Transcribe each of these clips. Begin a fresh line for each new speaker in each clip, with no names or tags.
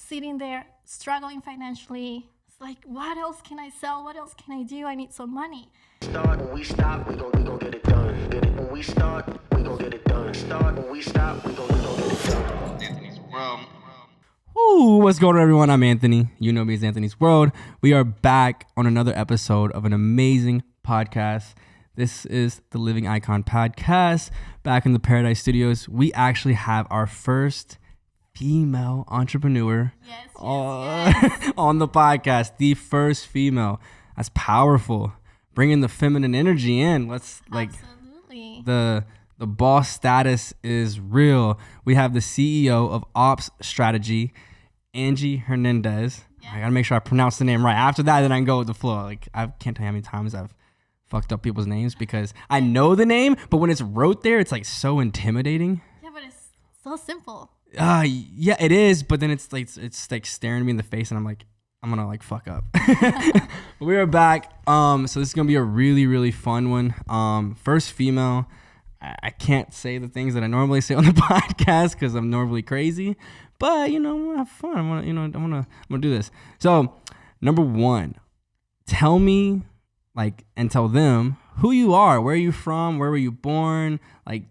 sitting there struggling financially. It's like, what else can I sell? What else can I do? I need some money.
Start when we stop, we gon' get it done. Get it when we start, we gon' get it done. Start when we stop, we gon' get it done. Anthony's World.
Ooh, what's going on, everyone? I'm Anthony. You know me as Anthony's World. We are back on another episode of an amazing podcast. This is the LivingIcon Podcast. Back in the Paradise Studios, we actually have our first female entrepreneur
Yes.
on the podcast. The first female. That's powerful. Bringing the feminine energy in.
Absolutely.
The boss status is real. We have the CEO of Ops Strategy, Angee Hernandez.
Yes.
I gotta make sure I pronounce the name right. After that, then I can go with the flow. Like, I can't tell you how many times I've fucked up people's names because I know the name, but when it's wrote there, it's like so intimidating.
Yeah, but it's so simple.
Yeah, it is. But then it's like staring me in the face, and I'm like, I'm gonna like fuck up. But we are back. So this is gonna be a really, really fun one. First female. I can't say the things that I normally say on the podcast because I'm normally crazy. But I'm gonna have fun. I'm gonna do this. So, number one, tell me, and tell them who you are. Where are you from? Where were you born?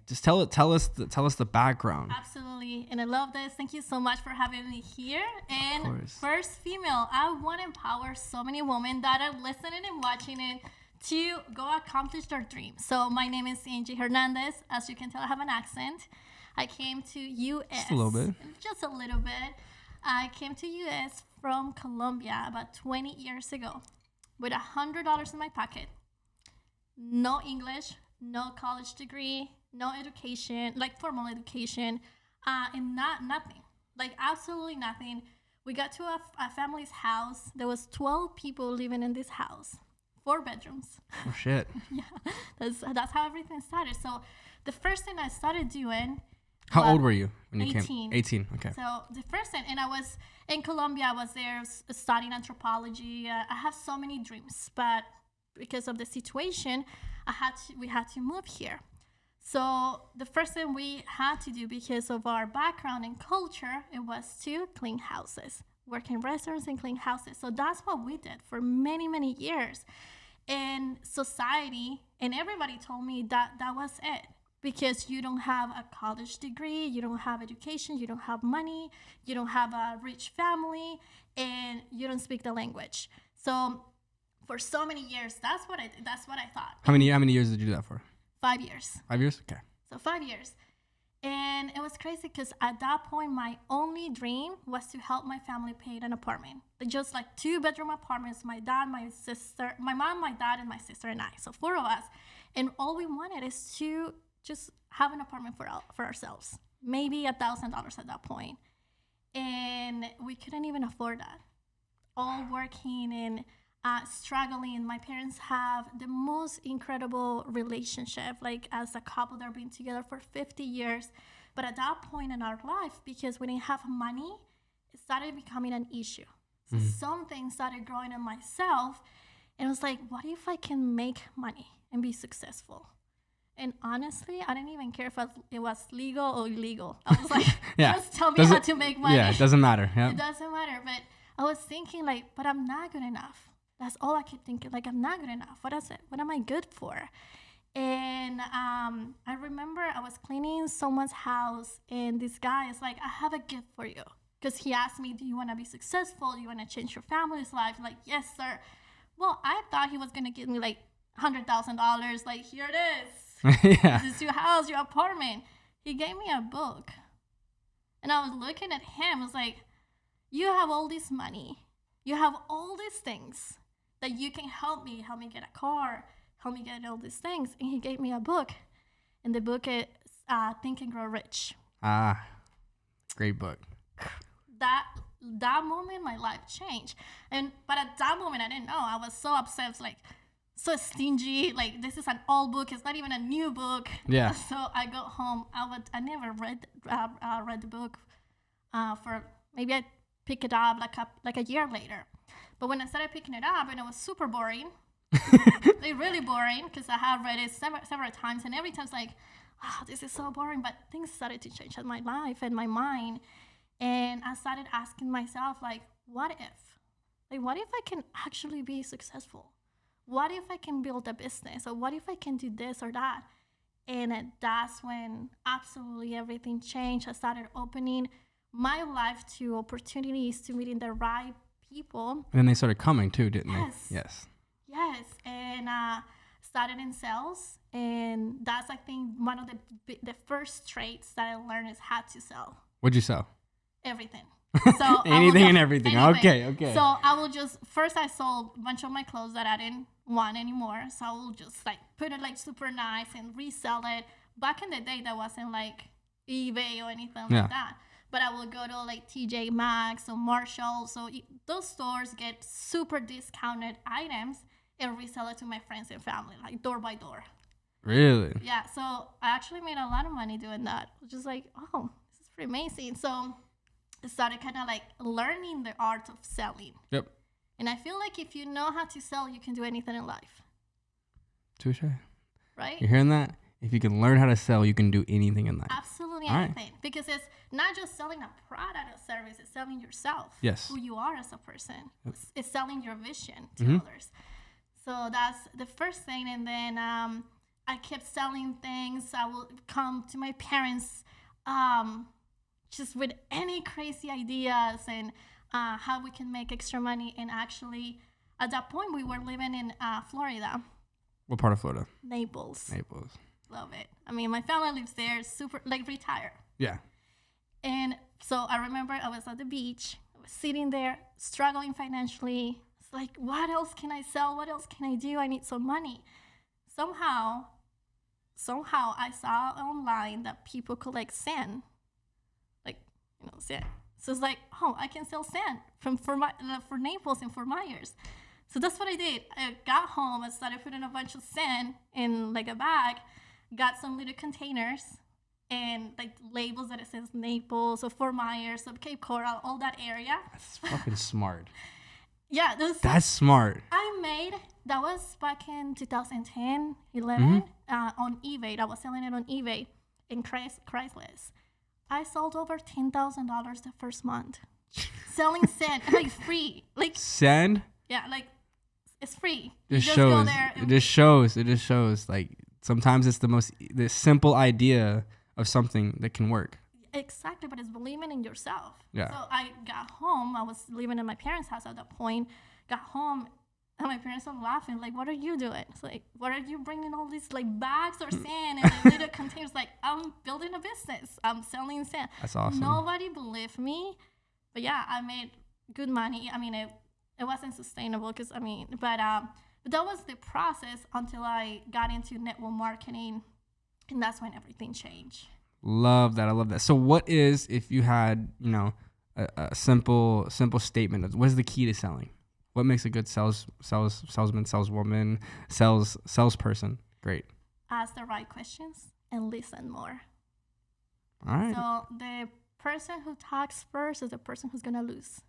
Just tell us the background.
Absolutely. And I love this. Thank you so much for having me here. And first female, I want to empower so many women that are listening and watching it to go accomplish their dreams. So my name is Angee Hernandez. As you can tell, I have an accent. I came to U.S.
Just a little bit.
Just a little bit. I came to U.S. from Colombia about 20 years ago with $100 in my pocket. No English, no college degree, no education, formal education, and nothing. Absolutely nothing. We got to a family's house. There was 12 people living in this house. 4 bedrooms.
Oh shit.
Yeah, that's how everything started. So the first thing I started doing.
How old were you when you
18.
came? 18. Okay.
So the first thing, and I was in Colombia. I was there studying anthropology. I have so many dreams, but because of the situation, we had to move here. So the first thing we had to do, because of our background and culture, it was to clean houses. Work in restaurants and clean houses. So that's what we did for many, many years. And society and everybody told me that was it. Because you don't have a college degree, you don't have education, you don't have money, you don't have a rich family, and you don't speak the language. So for so many years, that's what I thought.
How many years did you do that for?
5 years.
5 years? Okay.
So 5 years. And it was crazy because at that point, my only dream was to help my family pay an apartment. Just 2-bedroom apartments, my dad, my sister, my mom, my dad, and my sister and I. So 4 of us. And all we wanted is to just have an apartment for ourselves. Maybe $1,000 at that point. And we couldn't even afford that. All working and struggling. My parents have the most incredible relationship, as a couple. They've been together for 50 years. But at that point in our life, because we didn't have money, it started becoming an issue. So something started growing in myself. And I was like, what if I can make money and be successful? And honestly, I didn't even care if it was legal or illegal. I was like, just tell me how to make money.
Yeah, it doesn't matter. Yeah.
It doesn't matter. But I was thinking but I'm not good enough. That's all I kept thinking. I'm not good enough. What is it? What am I good for? And I remember I was cleaning someone's house, and this guy is like, I have a gift for you. Because he asked me, do you want to be successful? Do you want to change your family's life? Yes, sir. Well, I thought he was going to give me $100,000. Here it is.
Yeah.
This is your house, your apartment. He gave me a book. And I was looking at him. I was like, you have all this money. You have all these things that you can help me get a car, help me get all these things. And he gave me a book. And the book is Think and Grow Rich.
Great book.
That moment, my life changed. But at that moment, I didn't know. I was so upset. So stingy. This is an old book. It's not even a new book.
Yeah.
So I go home. I never read the book for maybe I pick it up like a year later. But when I started picking it up, and it was super boring. Really boring, because I have read it several times, and every time it's this is so boring. But things started to change in my life and my mind. And I started asking myself, like, what if? Like, what if I can actually be successful? What if I can build a business? Or what if I can do this or that? And that's when absolutely everything changed. I started opening my life to opportunities, to meeting the right people.
And then they started coming too, didn't
Yes.
they? Yes.
Yes. And started in sales. And that's, I think, one of the first traits that I learned is how to sell.
What'd you sell?
Everything. So
Anything and everything. Okay.
So I will just, first I sold a bunch of my clothes that I didn't want anymore. So I will just like put it like super nice and resell it. Back in the day, that wasn't like eBay or anything like that. But I will go to like TJ Maxx or Marshall. So those stores get super discounted items and resell it to my friends and family, like door by door.
Really?
Yeah. So I actually made a lot of money doing that. Just like, oh, this is pretty amazing. So I started kind of like learning the art of selling.
Yep.
And I feel like if you know how to sell, you can do anything in life.
Touche.
Right?
You hearing that? If you can learn how to sell, you can do anything in life.
Absolutely
All
anything. Right. Because it's not just selling a product or service, it's selling yourself.
Yes.
Who you are as a person.
Yep.
It's selling your vision to others. So that's the first thing. And then I kept selling things. I will come to my parents just with any crazy ideas and how we can make extra money. And actually, at that point, we were living in Florida.
What part of Florida?
Naples.
Naples.
Love it. I mean, my family lives there, super, like, retired.
Yeah.
And so I remember I was at the beach. I was sitting there, struggling financially. It's like, what else can I sell? What else can I do? I need some money. Somehow I saw online that people collect sand. Sand. So it's like, oh, I can sell sand for Naples and for Myers. So that's what I did. I got home, I started putting a bunch of sand in like a bag, got some little containers and like labels that it says Naples or Fort Myers or Cape Coral, all that area.
That's fucking smart.
Yeah.
That's smart.
That was back in 2010, 11, on eBay. I was selling it on eBay in Craigslist. I sold over $10,000 the first month. Selling sand, like free. Like
sand? Yeah,
like it's free.
It just shows. Like sometimes it's the simple idea of something that can work.
Exactly, but it's believing in yourself.
Yeah.
So I got home. I was living in my parents' house at that point. Got home, and my parents were laughing. Like, what are you doing? It's like, what are you bringing all these like bags or sand and little containers? Like, I'm building a business. I'm selling sand.
That's awesome.
Nobody believed me, but yeah, I made good money. I mean, it wasn't sustainable but that was the process until I got into network marketing, and that's when everything changed.
Love that. I love that. So what is, if you had, a simple statement of what is the key to selling? What makes a good salesman, saleswoman, salesperson great?
Ask the right questions and listen more.
All right.
So the person who talks first is the person who's going to lose.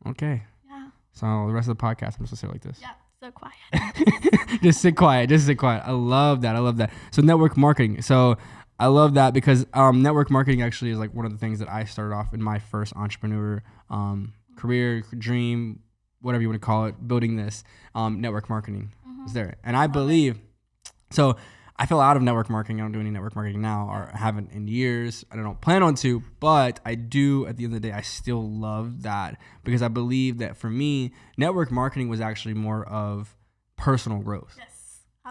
Okay.
Yeah.
So the rest of the podcast, I'm supposed to say it like this.
Yeah. So quiet.
Just sit quiet. I love that. So network marketing. So I love that because network marketing actually is like one of the things that I started off in my first entrepreneur career, dream, whatever you want to call it, building this network marketing is there. And I believe, so I fell out of network marketing. I don't do any network marketing now, or haven't in years. I don't plan on to, but I do at the end of the day. I still love that because I believe that for me, network marketing was actually more of personal growth.
Yes.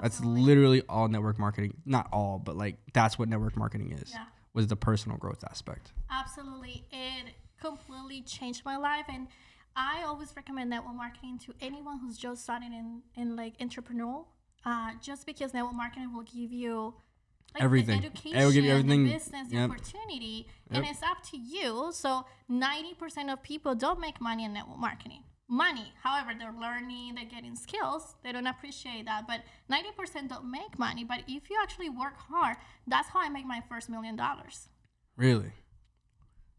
That's literally all network marketing. Not all, but like that's what network marketing is.
Yeah.
Was the personal growth aspect.
Absolutely. It completely changed my life, and I always recommend network marketing to anyone who's just starting in like entrepreneurial. Just because network marketing will give you like
everything.
The education,
it will give you everything.
The business, the opportunity, and it's up to you. So 90% of people don't make money in network marketing. However, they're learning, they're getting skills. They don't appreciate that, but 90% don't make money. But if you actually work hard, that's how I make my first $1 million.
Really?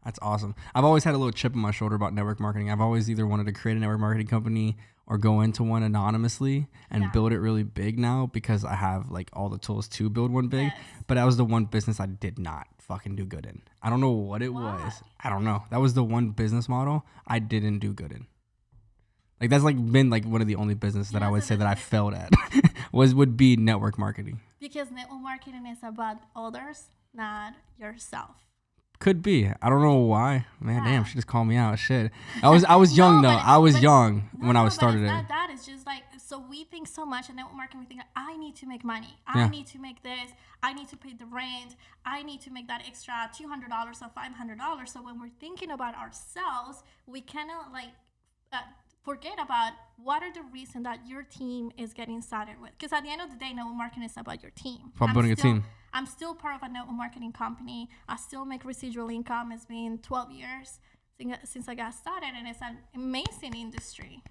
That's awesome. I've always had a little chip on my shoulder about network marketing. I've always either wanted to create a network marketing company or go into one anonymously and build it really big now because I have like all the tools to build one big. Yes. But that was the one business I did not fucking do good in. I don't know what it was. I don't know. That was the one business model I didn't do good in. Like that's like been like one of the only businesses that I would say that I failed at would be network marketing.
Because network marketing is about others, not yourself.
Could be. I don't know why. Man, damn, she just called me out. Shit. I was young though. I was young when I was started it.
That is just like, so we think so much in network marketing. We think I need to make money. I need to make this. I need to pay the rent. I need to make that extra $200 or $500. So when we're thinking about ourselves, we cannot like forget about what are the reasons that your team is getting started with. Because at the end of the day, network marketing is about your team.
About building a team.
I'm still part of a network marketing company. I still make residual income. It's been 12 years since I got started, and it's an amazing industry.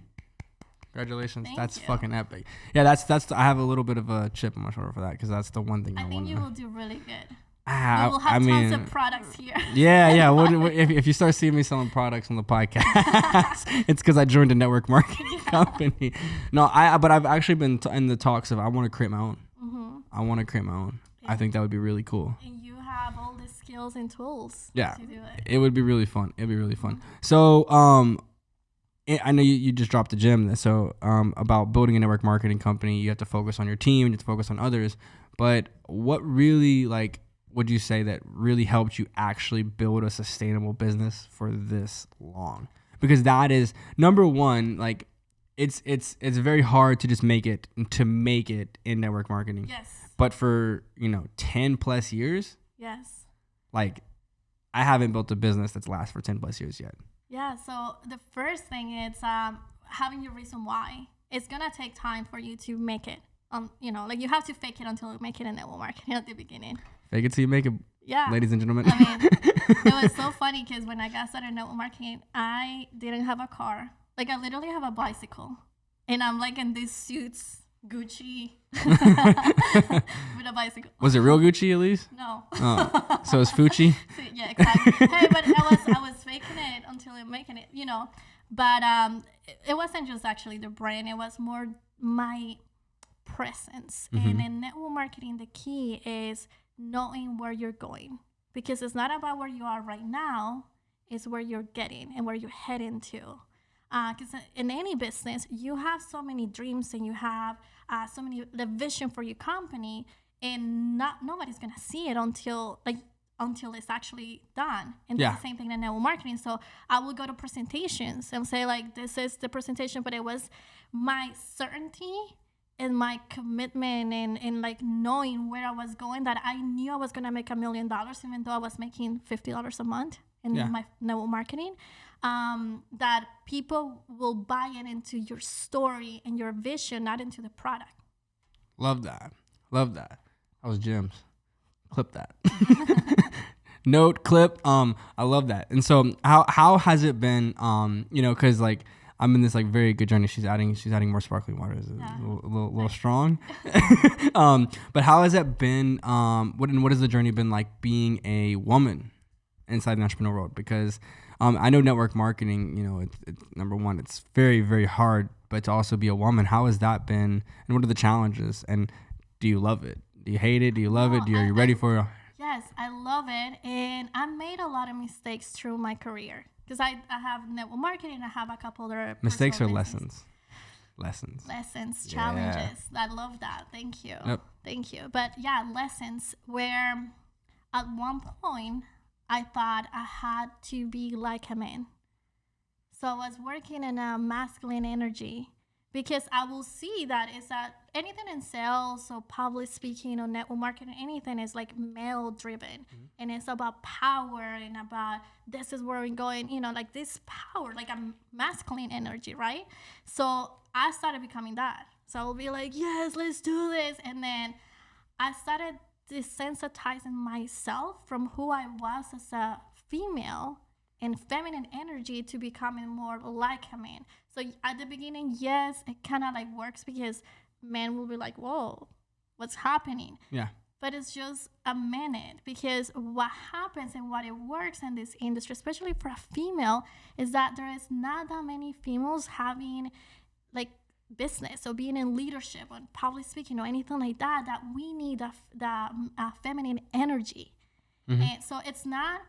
Congratulations.
Thank
that's
you.
fucking epic. Yeah, that's I have a little bit of a chip on my shoulder for that because that's the one thing I want.
I think you will do really good. We
I
will have
mean,
tons of products here.
Yeah. If you start seeing me selling products on the podcast, it's because I joined a network marketing company. No, but I've actually been in the talks of I want to create my own. Mm-hmm. I want to create my own. I think that would be really cool.
And you have all the skills and tools
to
do it.
It would be really fun. It'd be really fun. So, I know you just dropped the gem. So, about building a network marketing company, you have to focus on your team, you have to focus on others. But what really, like, would you say that really helped you actually build a sustainable business for this long? Because that is number one. Like, it's very hard to just make it in network marketing.
Yes.
But for 10 plus years,
Yes.
like I haven't built a business that's lasted for 10 plus years yet.
Yeah. So the first thing is having your reason why. It's gonna take time for you to make it. Like you have to fake it until you make it in network marketing at the beginning.
Fake it till you make it.
Yeah.
Ladies and gentlemen.
I mean, it was so funny because when I got started in network marketing, I didn't have a car. Like I literally have a bicycle, and I'm like in these suits. Gucci with a bicycle.
Was it real Gucci at least?
No.
Oh, so it's Fucci?
Yeah, exactly. Hey, but I was faking it until I'm making it, But it wasn't just actually the brand. It was more my presence. Mm-hmm. And in network marketing, the key is knowing where you're going. Because it's not about where you are right now. It's where you're getting and where you're heading to. Because in any business, you have so many dreams and you have the vision for your company, and nobody's gonna see it until it's actually done. And that's the same thing in network marketing. So I will go to presentations and say like, this is the presentation, but it was my certainty and my commitment and like knowing where I was going, that I knew I was gonna make $1 million, even though I was making $50 a month in my network marketing. That people will buy it into your story and your vision, not into the product. Love that.
That was gems. Clip that. Note, clip. I love that. And so how has it been? Because like I'm in this like very good journey. She's adding more sparkling water. Is a little strong. But how has it been? What has the journey been like being a woman inside the entrepreneurial world? Because I know network marketing, it's number one, it's very, very hard, but to also be a woman, how has that been? And what are the challenges? And do you love it? Do you hate it? Do you love it? Are you ready for it?
Yes, I love it. And I made a lot of mistakes through my career. Because I have network marketing, I have a couple other
mistakes or
business.
Lessons,
challenges. I love that. Thank you.
Yep.
Thank you. But yeah, lessons where at one point, I thought I had to be like a man. So I was working in a masculine energy because I will see that is that anything in sales or public speaking or network marketing, anything is like male driven. Mm-hmm. And it's about power and about this is where we're going, like this power, like a masculine energy, right? So I started becoming that. So I will be like, yes, let's do this. And then I started desensitizing myself from who I was as a female and feminine energy to becoming more like a man. So at the beginning, yes, it kind of like works because men will be like, whoa, what's happening?
Yeah.
But it's just a minute, because what happens and what it works in this industry, especially for a female, is that there is not that many females having like business or being in leadership or public speaking or anything like that we need the feminine energy. And so it's not,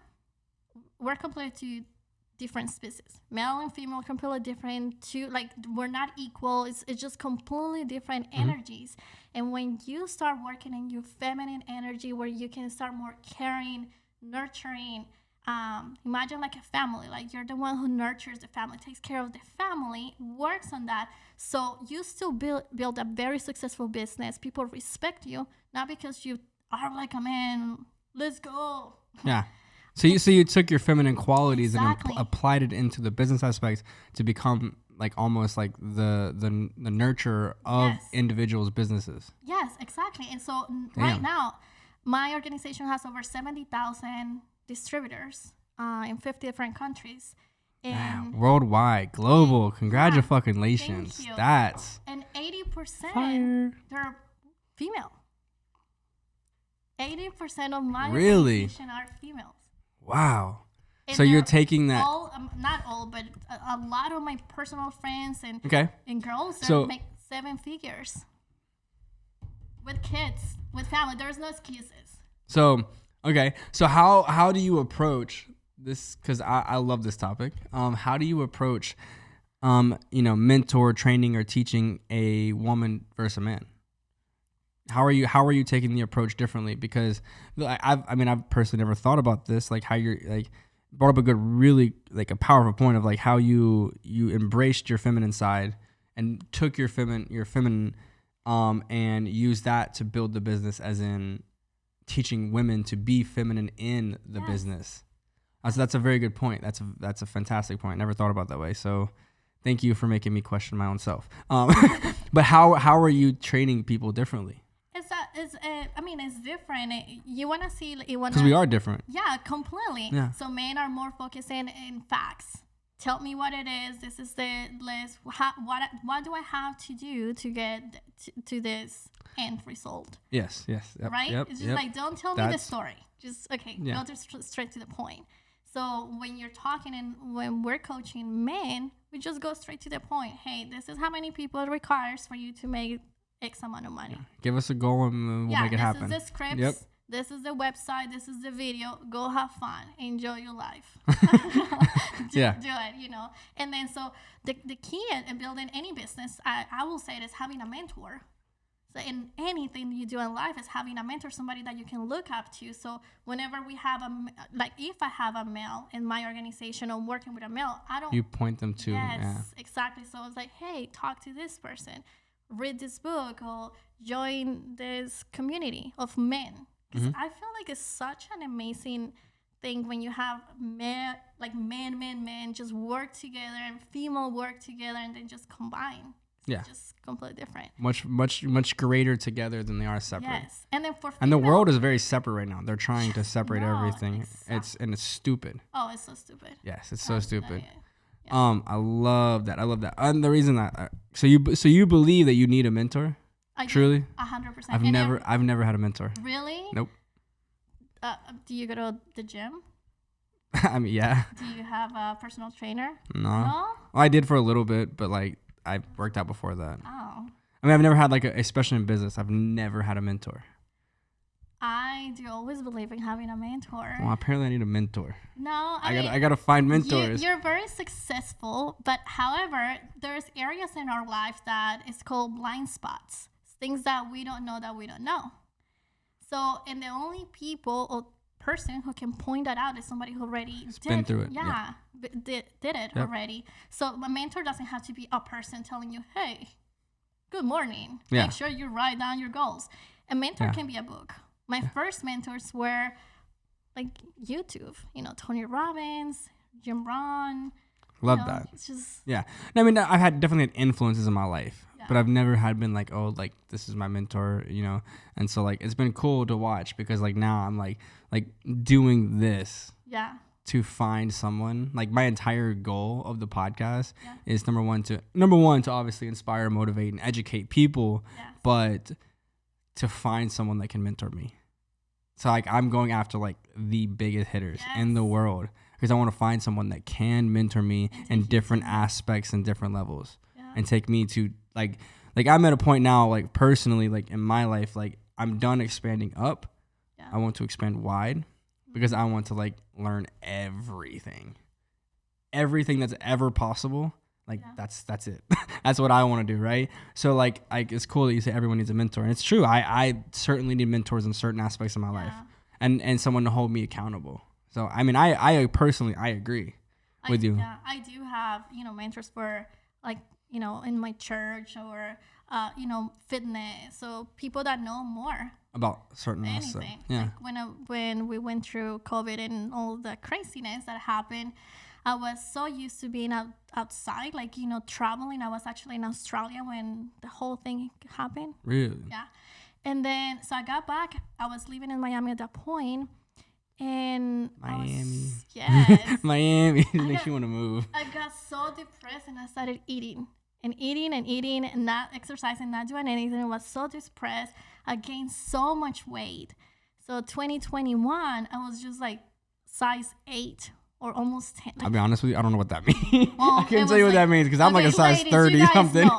we're completely two different species. Male and female completely different. Two, like, we're not equal. It's just completely different energies. And when you start working in your feminine energy, where you can start more caring, nurturing, imagine like a family, like you're the one who nurtures the family, takes care of the family, works on that. So you still build a very successful business. People respect you, not because you are like a man. Let's go.
Yeah. So you took your feminine qualities
Exactly.
and applied it into the business aspects to become like almost like the nurturer of individuals' businesses.
Yes, exactly. And so right now, my organization has over 70,000 distributors in 50 different countries. And
Worldwide, global, congratulations.
Thank you.
That's
and 80%
fire.
they're female. 80% of my
Really?
organization are females.
Wow.
And
So you're
they're
taking that.
all, not all, but a lot of my personal friends and girls that
So-
make 7 figures with kids, with family. There's no excuses.
So so how do you approach this? Because I love this topic. How do you approach mentor training or teaching a woman versus a man? How are you taking the approach differently? Because I've personally never thought about this, like how you're like brought up a good, really like a powerful point of like how you embraced your feminine side and took your feminine and used that to build the business, as in teaching women to be feminine in the business. So that's a very good point. That's a fantastic point. Never thought about it that way. So thank you for making me question my own self. But how are you training people differently?
It's different. You want to see,
Because we are different.
Yeah, completely.
Yeah.
So men are more focused in facts. Tell me what it is. This is the list. What do I have to do to get to this end result?
Yes. Yep,
right?
Yep,
It's just like, don't tell me the story. Just, go straight to the point. So when you're talking and when we're coaching men, we just go straight to the point. Hey, this is how many people it requires for you to make X amount of money.
Give us a goal and we'll make it happen.
This is the scripts.
Yep.
This is the website. This is the video. Go have fun. Enjoy your life. Do it, And then so the key in building any business, I will say it is having a mentor. So in anything you do in life is having a mentor, somebody that you can look up to. So whenever we have if I have a male in my organization or working with a male, you point them to. Yes, exactly. So it's like, hey, talk to this person, read this book, or join this community of men. Because I feel like it's such an amazing thing when you have men just work together and female work together and then just combine. It's just completely different.
Much greater together than they are separate.
Yes, and then
the world is very separate right now. They're trying to separate everything.
Exactly.
It's stupid.
Oh, it's so stupid.
Yes, it's so stupid. I love that. And the reason that so you believe that you need a mentor? Truly?
100%.
I've never had a mentor.
Really?
Nope.
Do you go to the gym?
I mean, yeah.
Do you have a personal trainer?
No. Well, I did for a little bit, but like I worked out before that.
Oh.
I mean, I've never had especially in business, I've never had a mentor.
I do always believe in having a mentor.
Well, apparently I need a mentor.
No,
I gotta find mentors.
You're very successful, but however, there's areas in our life that is called blind spots, things that we don't know that we don't know. So, and the only people or person who can point that out is somebody who already
been through it.
Yeah, did it already. So, a mentor doesn't have to be a person telling you, "Hey, good morning. Make sure you write down your goals." A mentor can be a book. My first mentors were like YouTube, Tony Robbins, Jim Rohn.
Love that.
It's just
I mean, I've definitely had influences in my life, but I've never been like, oh, like this is my mentor, And so like it's been cool to watch because like now I'm like doing this.
Yeah.
To find someone. Like my entire goal of the podcast is number one to obviously inspire, motivate, and educate people, but to find someone that can mentor me. So like I'm going after like the biggest hitters in the world because I want to find someone that can mentor me in different aspects and different levels and take me to like I'm at a point now like personally like in my life like I'm done expanding up. I want to expand wide because I want to like learn everything that's ever possible. Like that's it. That's what I want to do, right? So like it's cool that you say everyone needs a mentor, and it's true. I certainly need mentors in certain aspects of my life, and someone to hold me accountable. So I mean, I personally agree with you.
Yeah, I do have mentors for like in my church or fitness. So people that know more
about certain
anything.
Stuff. Yeah.
Like when we went through COVID and all the craziness that happened, I was so used to being outside, like traveling. I was actually in Australia when the whole thing happened.
Really?
Yeah. And then so I got back. I was living in Miami at that point. And
Miami.
Yes.
Miami. It makes you want to move.
I got so depressed and I started eating and not exercising, not doing anything. I was so depressed. I gained so much weight. So 2021, I was just like size 8 or almost 10.
I'll be honest with you, I don't know what that means.
Well,
I can't tell you what that means because I'm like a size
ladies,
30 something.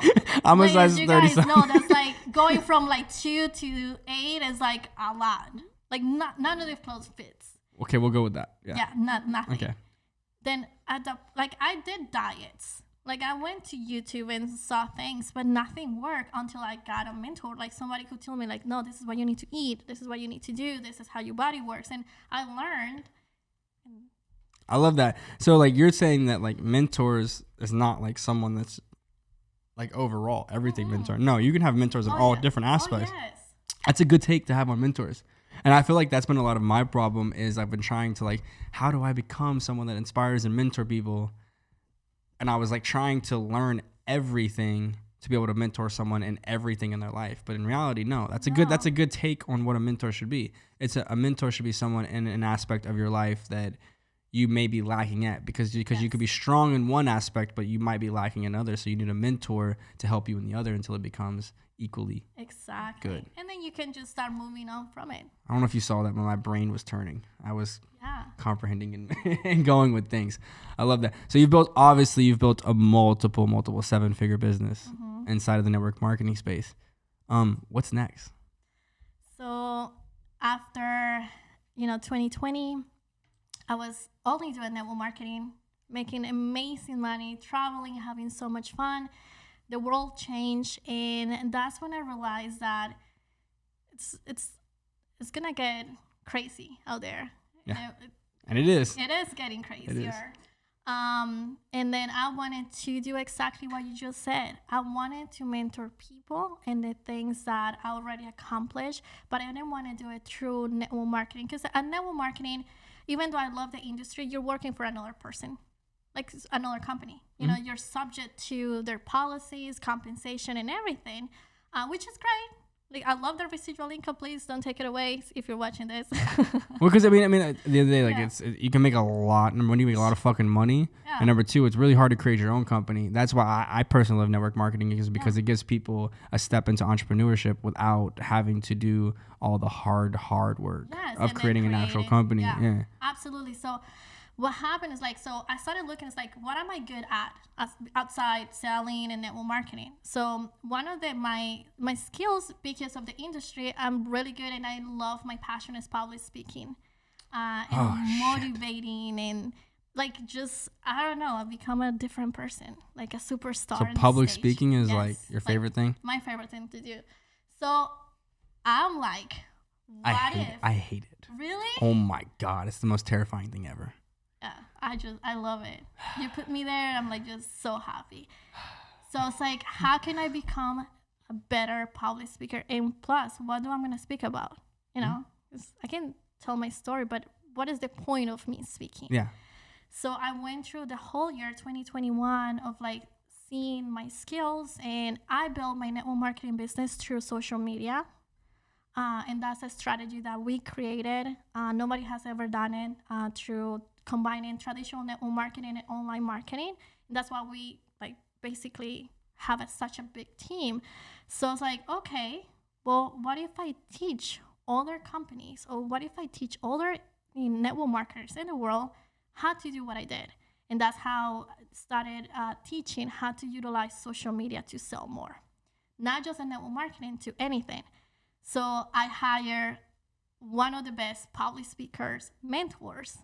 I'm a size 30
something.
something.
No, that's like going from like 2 to 8 is like a lot. Like none of the clothes fits.
Okay, we'll go with that. Yeah.
Yeah, nothing.
Okay.
Then I did diets. Like I went to YouTube and saw things, but nothing worked until I got a mentor, like somebody who told me like, no, this is what you need to eat. This is what you need to do. This is how your body works. And I learned.
I love that. So like you're saying that like mentors is not like someone that's like overall everything mentor. No, you can have mentors in all different aspects.
Oh, yes.
That's a good take to have on mentors. And I feel like that's been a lot of my problem is I've been trying to like, how do I become someone that inspires and mentor people? And I was like trying to learn everything to be able to mentor someone in everything in their life. But in reality, no, that's a good take on what a mentor should be. It's a mentor should be someone in an aspect of your life that you may be lacking at because you could be strong in one aspect, but you might be lacking in another. So you need a mentor to help you in the other until it becomes equally good.
And then you can just start moving on from it.
I don't know if you saw that, but my brain was turning. I was comprehending and going with things. I love that. So you've built a multiple 7-figure business inside of the network marketing space. What's next?
So after 2020, I was only doing network marketing, making amazing money, traveling, having so much fun. The world changed, and that's when I realized that it's gonna get crazy out there.
Yeah. And it is.
It is getting crazier.
It is.
And then I wanted to do exactly what you just said. I wanted to mentor people and the things that I already accomplished, but I didn't want to do it through network marketing because at network marketing, even though I love the industry, you're working for another person, like another company. You're subject to their policies, compensation, and everything, which is great. Like I love the residual income. Please don't take it away if you're watching this.
Well, because I mean, the other day, like you can make a lot. Number one, you make a lot of fucking money, and number two, it's really hard to create your own company. That's why I personally love network marketing because it gives people a step into entrepreneurship without having to do all the hard work of creating an actual company. Yeah,
absolutely. So what happened is so I started looking, it's like, what am I good at outside selling and network marketing? So one of my skills, because of the industry, I'm really good and I love, my passion is public speaking and motivating and like just, I don't know, I've become a different person, like a superstar.
So public speaking is like your favorite thing?
My favorite thing to do. So I'm like, what
I hate it.
Really?
Oh my God, it's the most terrifying thing ever.
Yeah, I love it. You put me there and I'm like just so happy. So it's like, how can I become a better public speaker? And plus, what do I'm going to speak about? I can tell my story, but what is the point of me speaking?
Yeah.
So I went through the whole year 2021 of like seeing my skills, and I built my network marketing business through social media. And that's a strategy that we created. Nobody has ever done it through combining traditional network marketing and online marketing. And that's why we basically have such a big team. So it's like, okay, well, what if I teach other companies, or what if I teach other network marketers in the world how to do what I did? And that's how I started teaching how to utilize social media to sell more, not just in network marketing, to anything. So I hire one of the best public speakers, mentors.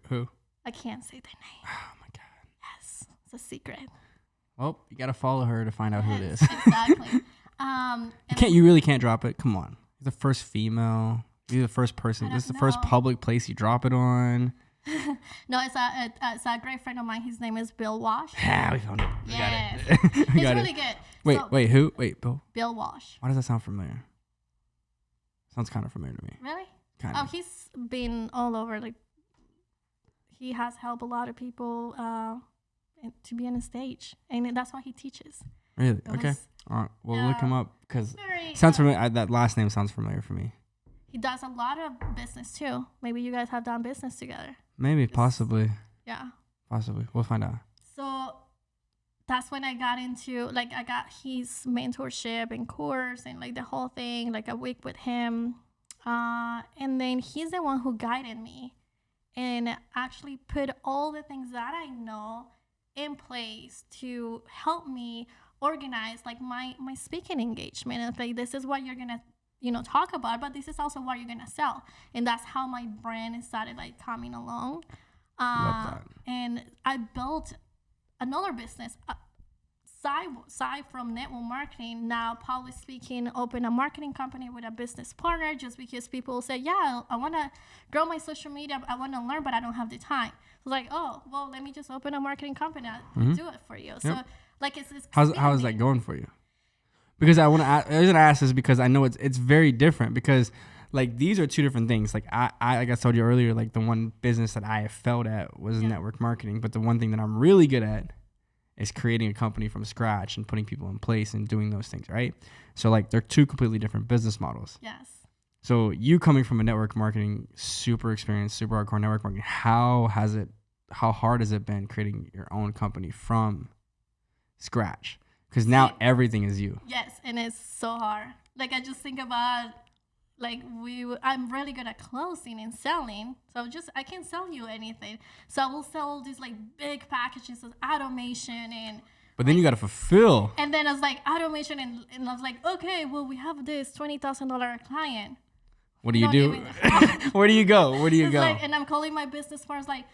Who?
I can't say their name.
Oh my God.
Yes, it's a secret.
Well, you gotta follow her to find out who it is.
Exactly.
You really can't drop it. Come on. You're the first female. You're the first person. This is the first public place you drop it on.
No, it's a great friend of mine. His name is Bill Walsh.
Yeah, we found it. We
Yes.
got it.
He's really good.
Wait, who? Wait, Bill.
Bill Walsh.
Why does that sound familiar? Sounds kind of familiar to me.
Really?
Kind
Oh,
of.
he's been all over. Like, he has helped a lot of people to be on a stage, and that's what he teaches.
Really?
It
Okay.
was
All right. We'll look him up because
very,
sounds familiar. That last name sounds familiar for me.
He does a lot of business too. Maybe you guys have done business together.
Maybe, possibly.
Yeah.
Possibly. We'll find out.
So that's when I got into, like, I got his mentorship and course and like the whole thing, like a week with him. And then he's the one who guided me and actually put all the things that I know in place to help me organize like my speaking engagement. And like, this is what you're gonna talk about, but this is also what you're gonna sell. And that's how my brand started like coming along.
Love that.
And I built another business side from network marketing. Now public speaking, open a marketing company with a business partner, just because people say, yeah, I want to grow my social media, I want to learn, but I don't have the time. So like, oh, well, let me just open a marketing company. I'll do it for you. Yep. So like, it's
how is that going for you? Because I want to ask this because I know it's very different, because like these are two different things. Like I like I told you earlier, like the one business that I have failed at was network marketing, but the one thing that I'm really good at is creating a company from scratch and putting people in place and doing those things, right? So like they're two completely different business models.
Yes.
So you coming from a network marketing, super experienced, super hardcore network marketing, how hard has it been creating your own company from scratch? Because now everything is you.
Yes, and it's so hard. Like I just think about, like I'm really good at closing and selling. So I can't sell you anything. So I will sell these like big packages of automation and.
But then you got to fulfill.
And then I was like automation and I was like, okay, well we have this $20,000 client.
What do you do? Where do you go? Where do you go?
Like, and I'm calling my business partners like,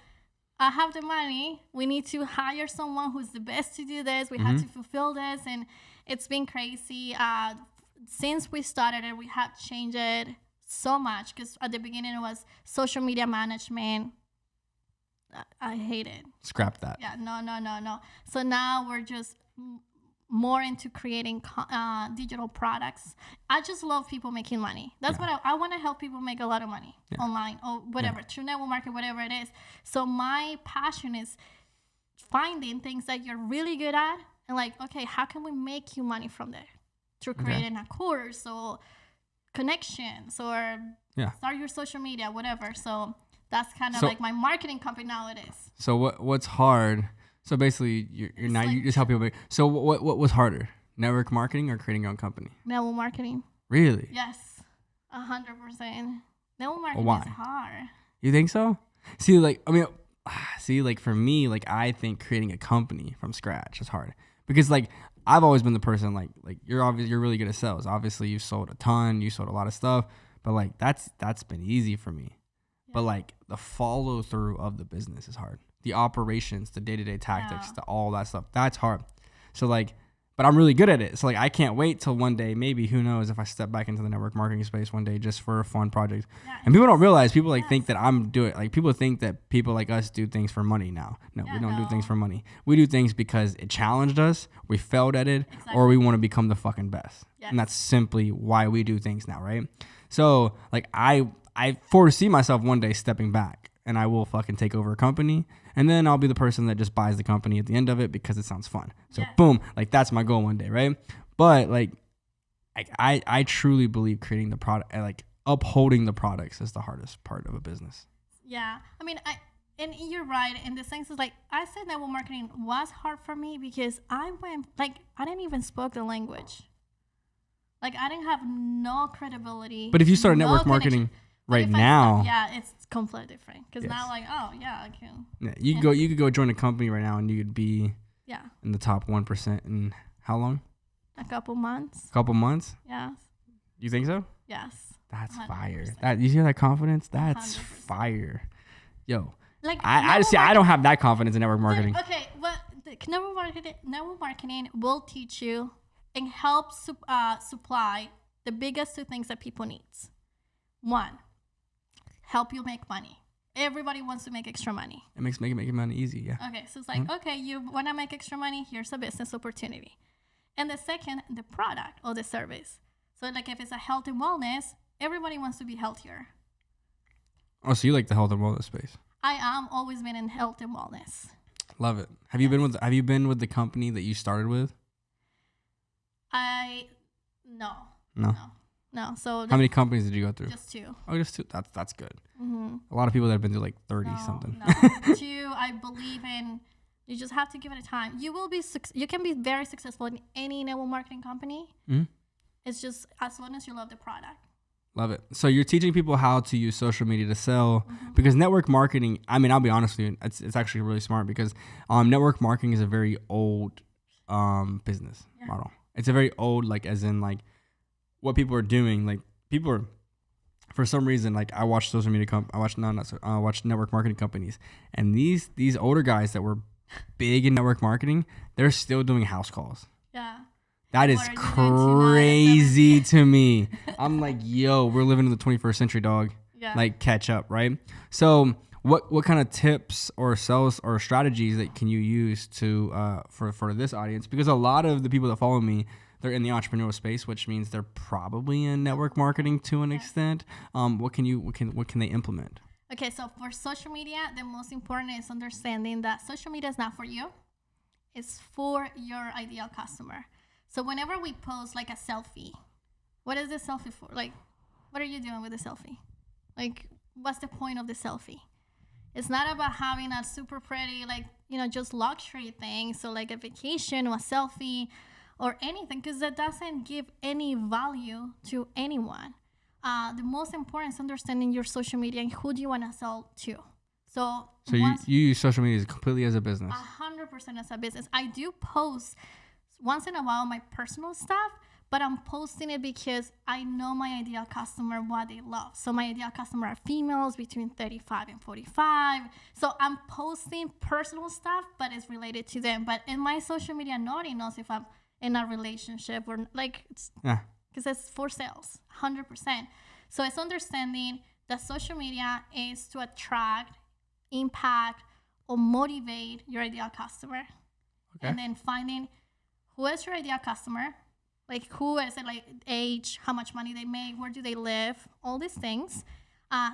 I have the money. We need to hire someone who's the best to do this. We have to fulfill this. And it's been crazy. Since we started it, we have changed it so much, because at the beginning it was social media management. I hate it.
Scrap that.
Yeah, no. So now we're just more into creating digital products. I just love people making money. That's what I want to help people make a lot of money online or whatever, through network marketing, whatever it is. So my passion is finding things that you're really good at and like, okay, how can we make you money from there? Through creating a course or connections or start your social media, whatever. So that's kind of like my marketing company now it is.
So what's hard? So basically, you're now you just help people. So what was harder, network marketing or creating your own company?
Network marketing.
Really?
Yes, 100%. Network marketing is hard.
You think so? See, like for me, like I think creating a company from scratch is hard, because like I've always been the person like you're really good at sales. Obviously, you sold a ton, you sold a lot of stuff, but like that's been easy for me. But like the follow through of the business is hard. The operations, the day-to-day tactics, all that stuff, that's hard. So like, but I'm really good at it. So like, I can't wait till one day, maybe, who knows, if I step back into the network marketing space one day just for a fun project. Yeah, and people don't realize, people like think that I'm doing, like people think that people like us do things for money now. No, we don't do things for money. We do things because it challenged us, we failed at it, or we want to become the fucking best. Yes. And that's simply why we do things now, right? So like, I foresee myself one day stepping back, and I will fucking take over a company, and then I'll be the person that just buys the company at the end of it because it sounds fun. So boom, like that's my goal one day, right? But like I truly believe creating the product, like upholding the products, is the hardest part of a business. Yeah,
I mean, and you're right. And the thing is, like I said, network marketing was hard for me because I didn't even speak the language. Like I didn't have no credibility.
But if you start network marketing right now,
it's completely different, because now like, oh yeah, I can.
Yeah, you could go join a company right now and you could be in the top 1% in how long?
A couple months.
Couple months?
Yes.
You think so?
Yes.
That's
100%.
fire. That you hear that confidence? That's
100%.
fire. Yo,
Like
I see. I don't have that confidence in network marketing.
Okay, but the network marketing will teach you and help supply the biggest two things that people needs. One, help you make money. Everybody wants to make extra money.
It makes making money easy. Yeah.
Okay, so it's like, okay, you want to make extra money, here's a business opportunity. And the second, the product or the service. So like if it's a health and wellness, everybody wants to be healthier.
Oh, so you like the health and wellness space?
I am always been in health and wellness.
Love it. Have you been with the company that you started with?
No. So
how many companies did you go through?
Just two.
Oh, just two. That's good.
Mm-hmm.
A lot of people that have been through like 30 something.
No. Two, I believe in. You just have to give it a time. You can be very successful in any network marketing company.
Mm-hmm.
It's just as long as you love the product.
Love it. So you're teaching people how to use social media to sell, because network marketing, I mean, I'll be honest with you, it's actually really smart, because network marketing is a very old business model. It's a very old, like, as in like what people are doing. Like people are, for some reason, like I watch social media I watch network marketing companies, and these older guys that were big in network marketing, they're still doing house calls.
Yeah.
That is crazy to me. I'm like, yo, we're living in the 21st century, dog.
Yeah.
Like, catch up, right? So what kind of tips or sales or strategies that can you use to for this audience? Because a lot of the people that follow me, they're in the entrepreneurial space, which means they're probably in network marketing to an extent. What can they implement?
Okay, so for social media, the most important is understanding that social media is not for you. It's for your ideal customer. So whenever we post like a selfie, what is the selfie for? Like, what are you doing with the selfie? Like, what's the point of the selfie? It's not about having a super pretty, like, just luxury thing. So like a vacation or a selfie or anything, because that doesn't give any value to anyone. The most important is understanding your social media and who do you want to sell to. So
you use social media completely as a business.
100% as a business. I do post once in a while my personal stuff, but I'm posting it because I know my ideal customer, what they love. So my ideal customer are females between 35 and 45. So I'm posting personal stuff, but it's related to them. But in my social media, nobody knows if I'm in a relationship or like, because it's for sales, 100%. So it's understanding that social media is to attract, impact, or motivate your ideal customer. Okay. And then finding who is your ideal customer, like who is it, like age, how much money they make, where do they live, all these things.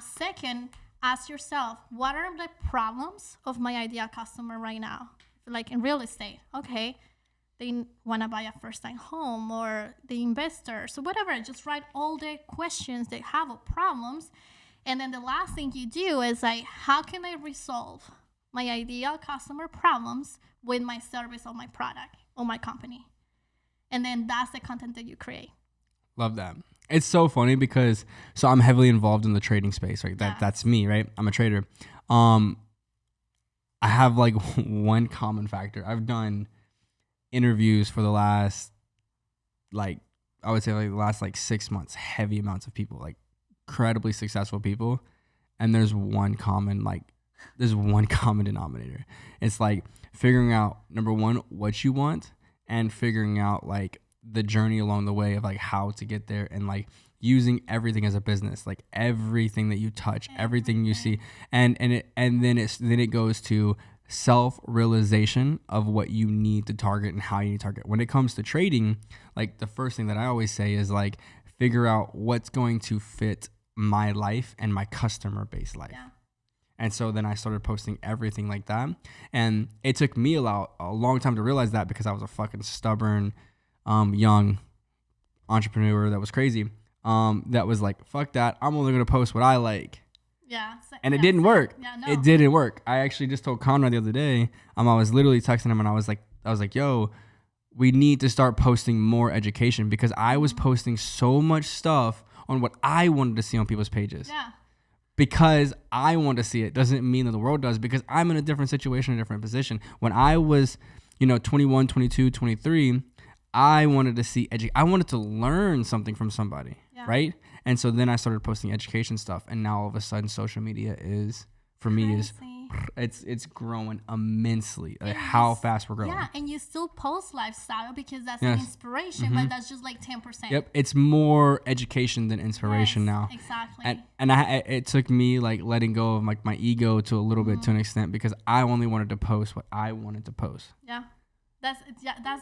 Second, ask yourself, what are the problems of my ideal customer right now? Like in real estate, okay, they want to buy a first-time home, or the investor, so whatever. Just write all the questions they have or problems. And then the last thing you do is like, how can I resolve my ideal customer problems with my service or my product or my company? And then that's the content that you create.
Love that. It's so funny because, so I'm heavily involved in the trading space, right? That's me, right? I'm a trader. I have like one common factor. I've done interviews for the last, like, I would say like the last like 6 months, heavy amounts of people, like incredibly successful people. And there's one common denominator. It's like figuring out, number one, what you want, and figuring out like the journey along the way of like how to get there, and like using everything as a business, like everything that you touch, everything you see, and then it goes to self-realization of what you need to target and how you need to target. When it comes to trading, like the first thing that I always say is like figure out what's going to fit my life and my customer base life. Yeah. And so then I started posting everything like that. And it took me a long time to realize that, because I was a fucking stubborn, young entrepreneur that was crazy. That was like, fuck that. I'm only going to post what I like.
Yeah.
And it didn't work.
Yeah, no.
It didn't work. I actually just told Conrad the other day, I was literally texting him, and I was like, yo, we need to start posting more education, because I was posting so much stuff on what I wanted to see on people's pages.
Yeah.
Because I want to see it doesn't mean that the world does, because I'm in a different situation, a different position. When I was, 21, 22, 23, I wanted to see I wanted to learn something from somebody. Yeah. right? And so then I started posting education stuff, and now all of a sudden social media is, for me, is it's growing immensely. Like how fast we're growing.
Yeah, and you still post lifestyle because that's an inspiration, but that's just like 10%.
Yep, it's more education than inspiration now.
Exactly.
And it took me like letting go of like my ego to a little bit to an extent, because I only wanted to post what I wanted to post.
Yeah. That's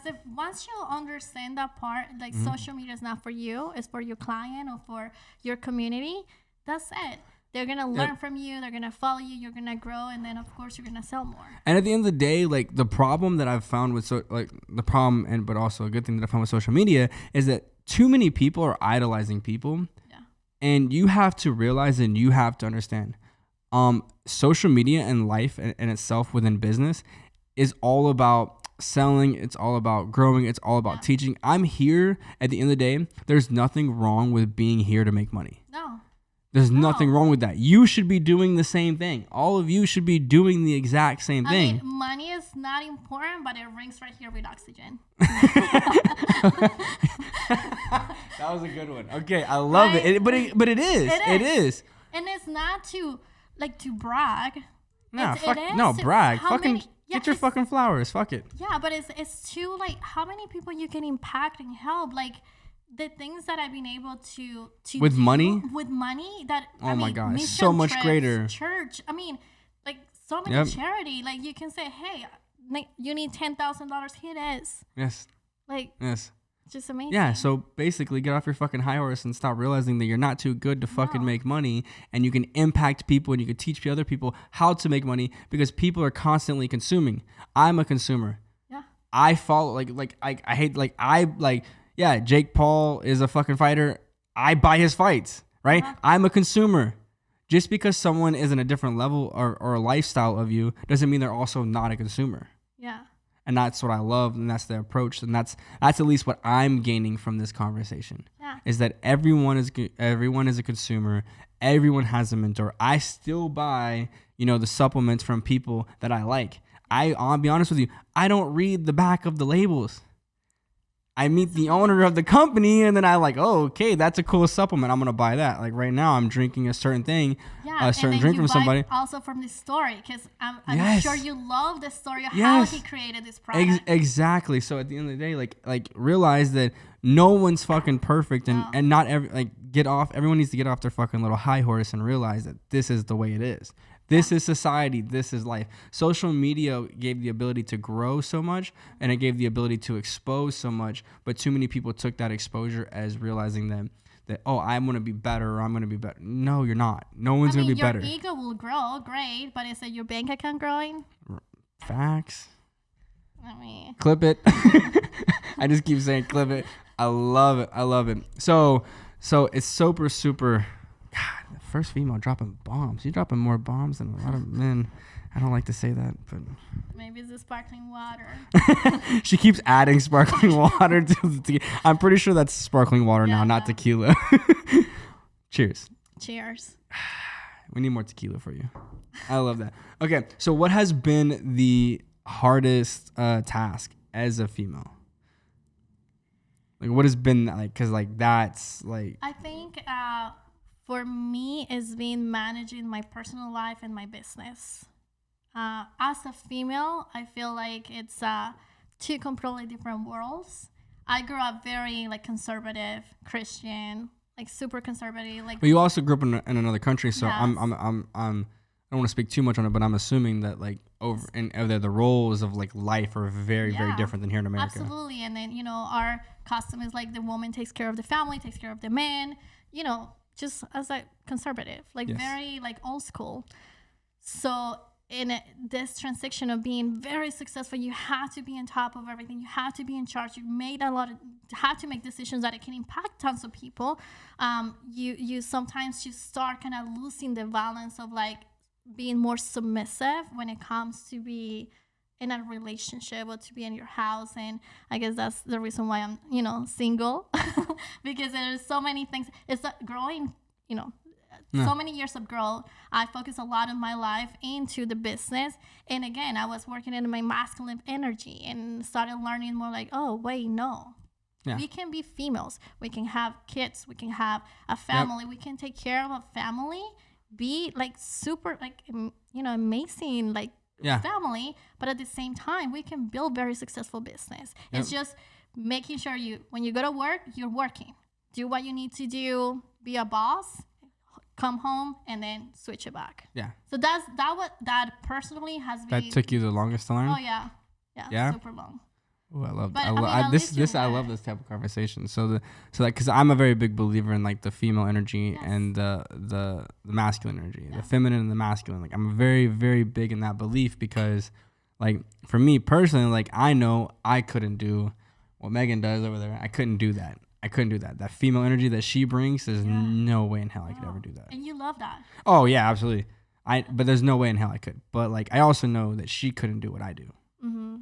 the once you understand that part, like social media is not for you, it's for your client or for your community. That's it. They're gonna learn from you. They're gonna follow you. You're gonna grow, and then of course you're gonna sell more. And
at the end of the day, like the problem that I've found with but also a good thing that I found with social media is that too many people are idolizing people. Yeah. And you have to realize and you have to understand, social media and life in itself within business is all about selling. It's all about growing. It's all about teaching. I'm here at the end of the day. There's nothing wrong with being here to make money.
No.
There's nothing wrong with that. You should be doing the same thing. All of you should be doing the exact same thing.
I mean, money is not important, but it rings right here with oxygen.
That was a good one. Okay, I love it. But it is. It is.
And it's not to brag.
Nah, brag. Get your fucking flowers. Fuck it.
Yeah, but it's to like how many people you can impact and help. Like the things that I've been able to
with
do
money
that
my God, so much greater.
Church, I mean, like so many charity. Like you can say, hey, you need $10,000. Here it is.
Yes.
Like just amazing.
Yeah. So basically, get off your fucking high horse and stop realizing that you're not too good to fucking make money, and you can impact people and you can teach other people how to make money, because people are constantly consuming. I'm a consumer.
Yeah.
I follow I hate yeah, Jake Paul is a fucking fighter. I buy his fights, right? I'm a consumer. Just because someone is in a different level or a lifestyle of you doesn't mean they're also not a consumer.
Yeah.
And that's what I love, and that's the approach, and that's at least what I'm gaining from this conversation. Yeah. Is that everyone is a consumer. Everyone has a mentor. I still buy, the supplements from people that I like. I'll be honest with you, I don't read the back of the labels. I meet the owner of the company, and then I okay, that's a cool supplement. I'm going to buy that. Like right now, I'm drinking a certain thing, a certain drink from somebody.
Also from this story, because I'm sure you love the story of how he created this product.
Exactly. So at the end of the day, like realize that no one's fucking perfect, and not everyone needs to get off their fucking little high horse and realize that this is the way it is. This is society. This is life. Social media gave the ability to grow so much, and it gave the ability to expose so much. But too many people took that exposure as realizing that I'm going to be better, or I'm going to be better. No, you're not. No one's going to be better.
Your ego will grow, great, but is it your bank account growing?
Facts.
I mean,
clip it. I just keep saying clip it. I love it. So it's super. God, the first female dropping bombs. You're dropping more bombs than a lot of men. I don't like to say that, but
maybe it's the sparkling water.
She keeps adding sparkling water to the tequila. I'm pretty sure that's sparkling water now, not tequila. Cheers. We need more tequila for you. I love that. Okay, so what has been the hardest task as a female? Like, what has been like? Because that's like.
I think. For me, it's been managing my personal life and my business. As a female, I feel like it's two completely different worlds. I grew up very conservative, Christian, super conservative.
But you also grew up in another country, so yes. I don't want to speak too much on it, but I'm assuming that the roles of life are very, very different than here in America.
Absolutely, and then our custom is the woman takes care of the family, takes care of the man. Just as conservative, very old school. So in this transition of being very successful, you have to be on top of everything. You have to be in charge. You have to make decisions that it can impact tons of people. You sometimes start kind of losing the balance of being more submissive when it comes to be in a relationship or to be in your house. And I guess that's the reason why I'm, single, because there's so many things. It's growing, so many years of growth. I focus a lot of my life into the business. And again, I was working in my masculine energy and started learning more oh, wait, no.
Yeah.
We can be females. We can have kids. We can have a family. We can take care of a family. Be like super, like, amazing, like family. But at the same time, we can build very successful business. It's just making sure when you go to work, you're working. Do what you need to do. Be a boss. Come home and then switch it back. Yeah. So that personally has been. That
took you the longest to learn?
Oh yeah. Super long.
Oh, I love this. I love this type of conversation. So because I'm a very big believer in like the female energy and the masculine energy, the feminine and the masculine. Like I'm very, very big in that belief because, like, for me personally, like I know I couldn't do what Megan does over there. I couldn't do that. That female energy that she brings, there's no way in hell I could ever do that.
And you love that.
Oh yeah, absolutely. But there's no way in hell I could. But like I also know that she couldn't do what I do. Mm-hmm.